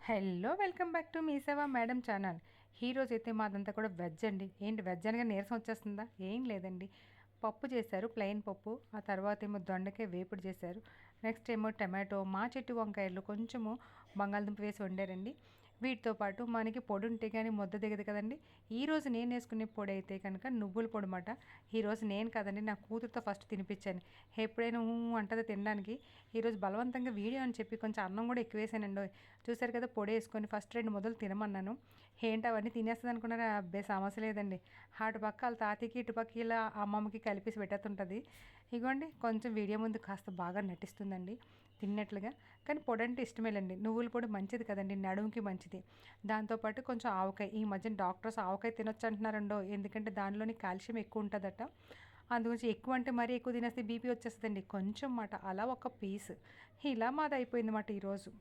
Hello welcome back to me సేవా madam channel. ఈరోజు అయితే మాదంతా కూడా వెజ్ అండి. ఏంటి వెజ్ అనగా నీరసం వచ్చేస్తుందా? ఏం లేదండి, పప్పు చేశారు, ప్లెయిన్ పప్పు. ఆ తర్వాత ఏమో దొండకాయ వేపుడు చేశారు. నెక్స్ట్ ఏమో టమాటో, మా చెట్టు వంకాయలు, కొంచెము బంగాళదుంప వేసి వండారండి. వీటితో పాటు మనకి పొడి ఉంటే కానీ ముద్ద దిగదు కదండి. ఈరోజు నేను వేసుకునే పొడి అయితే కనుక నువ్వుల పొడి మాట. ఈరోజు నేను కదండి, నా కూతురుతో ఫస్ట్ తినిపించాను. ఎప్పుడైనా అంటది తినడానికి. ఈరోజు బలవంతంగా వీడియో అని చెప్పి కొంచెం అన్నం కూడా ఎక్కువ వేసానండి. చూసారు కదా, పొడి వేసుకొని ఫస్ట్ 2 ముద్దలు తినమన్నాను. ఏంటి అవన్నీ తినేస్తుంది అనుకున్నారా? అబ్బే సమస్య లేదండి. అటు పక్క వాళ్ళ తాతయ్యకి, ఇటు పక్క ఇలా అమ్మమ్మకి కలిపేసి పెట్టేస్తుంటుంది. ఇగోండి, కొంచెం వీడియో ముందు కాస్త బాగా నటిస్తుందండి తిన్నట్లుగా. కానీ పొడి అంటే ఇష్టమేలండి. నువ్వుల పొడి మంచిది కదండి, నడుముకి మంచిది. దాంతోపాటు కొంచెం ఆవకాయ. ఈ మధ్యన డాక్టర్స్ ఆవకాయ తినొచ్చు అంటున్నారండో, ఎందుకంటే దానిలోని కాల్షియం ఎక్కువ ఉంటుందట. అందుగురించి ఎక్కువ అంటే మరీ ఎక్కువ తినేస్తే బీపీ వచ్చేస్తుందండి. కొంచెం మాట అలా ఒక పీస్. ఇలా మాది అయిపోయింది మాట ఈరోజు.